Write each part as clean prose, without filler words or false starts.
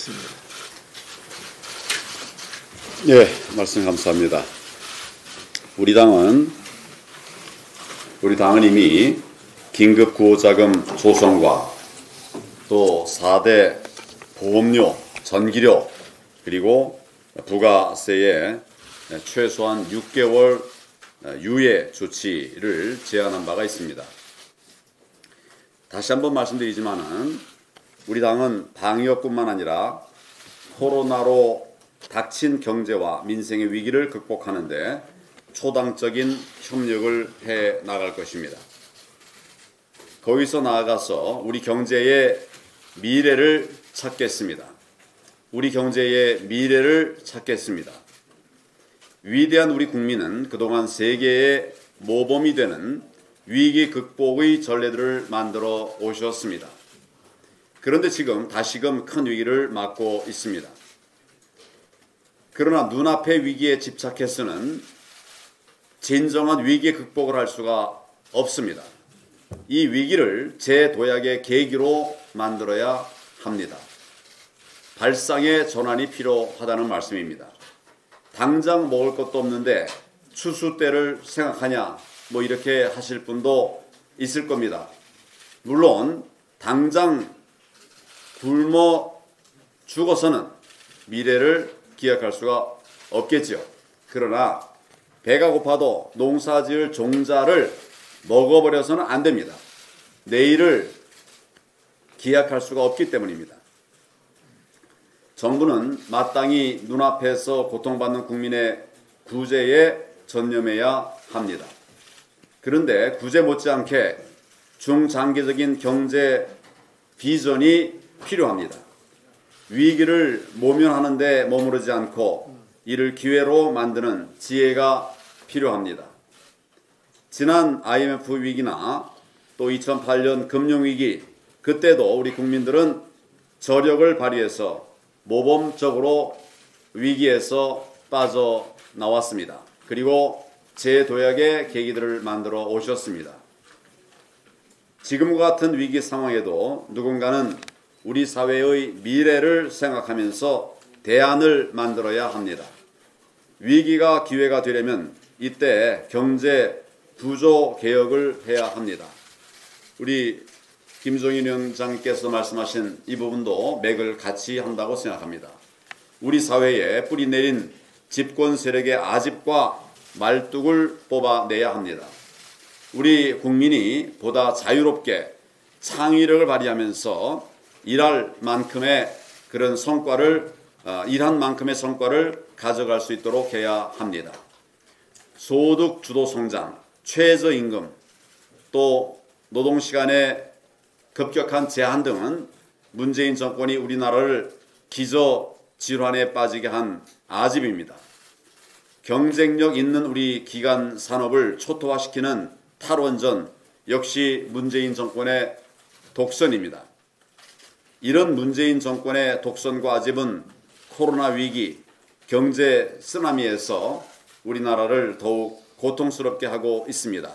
있습니다. 예, 말씀 감사합니다. 우리 당은 이미 긴급구호자금 조성과 또 4대 보험료, 전기료, 그리고 부가세의 최소한 6개월 유예 조치를 제안한 바가 있습니다. 다시 한번 말씀드리지만은 우리 당은 방역뿐만 아니라 코로나로 닥친 경제와 민생의 위기를 극복하는 데 초당적인 협력을 해 나갈 것입니다. 거기서 나아가서 우리 경제의 미래를 찾겠습니다. 우리 경제의 미래를 찾겠습니다. 위대한 우리 국민은 그동안 세계의 모범이 되는 위기 극복의 전례들을 만들어 오셨습니다. 그런데 지금 다시금 큰 위기를 맞고 있습니다. 그러나 눈앞의 위기에 집착해서는 진정한 위기 극복을 할 수가 없습니다. 이 위기를 재도약의 계기로 만들어야 합니다. 발상의 전환이 필요하다는 말씀입니다. 당장 먹을 것도 없는데 추수 때를 생각하냐 이렇게 하실 분도 있을 겁니다. 물론 당장 굶어 죽어서는 미래를 기약할 수가 없겠지요. 그러나 배가 고파도 농사지을 종자를 먹어버려서는 안 됩니다. 내일을 기약할 수가 없기 때문입니다. 정부는 마땅히 눈앞에서 고통받는 국민의 구제에 전념해야 합니다. 그런데 구제 못지않게 중장기적인 경제 비전이 필요합니다. 위기를 모면하는 데 머무르지 않고 이를 기회로 만드는 지혜가 필요합니다. 지난 IMF 위기나 또 2008년 금융위기, 그때도 우리 국민들은 저력을 발휘해서 모범적으로 위기에서 빠져나왔습니다. 그리고 재도약의 계기들을 만들어 오셨습니다. 지금과 같은 위기 상황에도 누군가는 우리 사회의 미래를 생각하면서 대안을 만들어야 합니다. 위기가 기회가 되려면 이때 경제 구조 개혁을 해야 합니다. 우리 김종인 위원장께서 말씀하신 이 부분도 맥을 같이 한다고 생각합니다. 우리 사회에 뿌리 내린 집권 세력의 아집과 말뚝을 뽑아내야 합니다. 우리 국민이 보다 자유롭게 창의력을 발휘하면서 일한 만큼의 성과를 가져갈 수 있도록 해야 합니다. 소득 주도 성장, 최저임금, 또 노동시간의 급격한 제한 등은 문재인 정권이 우리나라를 기저질환에 빠지게 한 아집입니다. 경쟁력 있는 우리 기간 산업을 초토화시키는 탈원전 역시 문재인 정권의 독선입니다. 이런 문재인 정권의 독선과 아집은 코로나 위기, 경제 쓰나미에서 우리나라를 더욱 고통스럽게 하고 있습니다.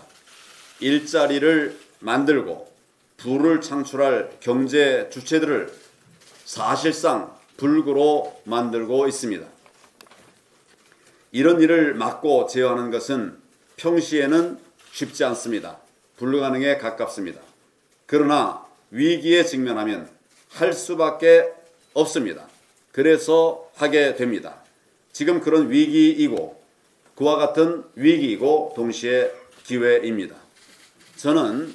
일자리를 만들고 부를 창출할 경제 주체들을 사실상 불구로 만들고 있습니다. 이런 일을 막고 제어하는 것은 평시에는 쉽지 않습니다. 불가능에 가깝습니다. 그러나 위기에 직면하면 할 수밖에 없습니다. 그래서 하게 됩니다. 지금 그런 위기이고 그와 같은 위기이고 동시에 기회입니다. 저는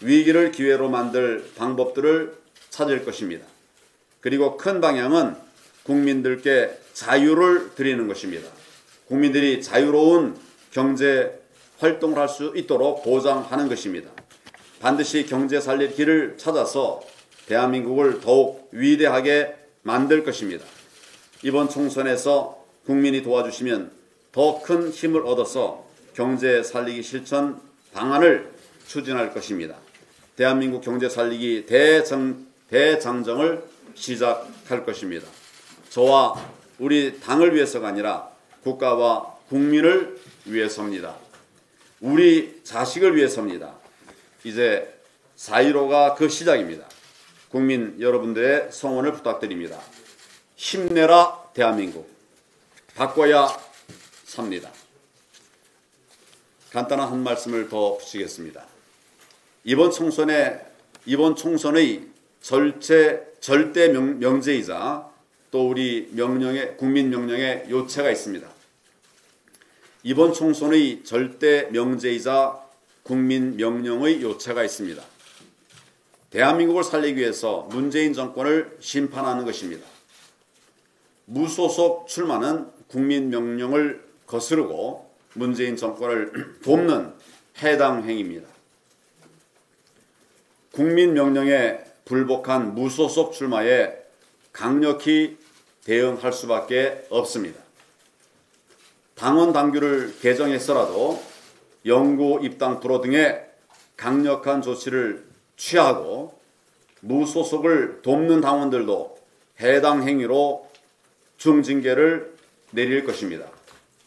위기를 기회로 만들 방법들을 찾을 것입니다. 그리고 큰 방향은 국민들께 자유를 드리는 것입니다. 국민들이 자유로운 경제 활동을 할 수 있도록 보장하는 것입니다. 반드시 경제 살릴 길을 찾아서 대한민국을 더욱 위대하게 만들 것입니다. 이번 총선에서 국민이 도와주시면 더 큰 힘을 얻어서 경제 살리기 실천 방안을 추진할 것입니다. 대한민국 경제 살리기 대장정을 시작할 것입니다. 저와 우리 당을 위해서가 아니라 국가와 국민을 위해서입니다. 우리 자식을 위해서입니다. 이제 4.15가 그 시작입니다. 국민 여러분들의 성원을 부탁드립니다. 힘내라 대한민국. 바꿔야 삽니다. 간단한 한 말씀을 더 붙이겠습니다. 이번 총선의 절대 명제이자 또 우리 국민 명령의 요체가 있습니다. 이번 총선의 절대 명제이자 국민 명령의 요체가 있습니다. 대한민국을 살리기 위해서 문재인 정권을 심판하는 것입니다. 무소속 출마는 국민 명령을 거스르고 문재인 정권을 돕는 해당 행위입니다. 국민 명령에 불복한 무소속 출마에 강력히 대응할 수밖에 없습니다. 당원 당규를 개정했어라도 영구 입당 불허 등의 강력한 조치를 취하고 무소속을 돕는 당원들도 해당 행위로 중징계를 내릴 것입니다.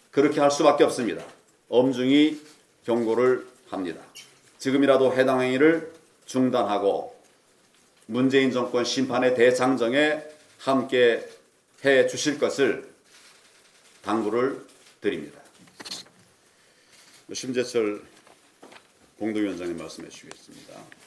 그렇게 할 수밖에 없습니다. 엄중히 경고를 합니다. 지금이라도 해당 행위를 중단하고 문재인 정권 심판의 대장정에 함께 해 주실 것을 당부를 드립니다. 심재철 공동위원장님 말씀해 주시겠습니다.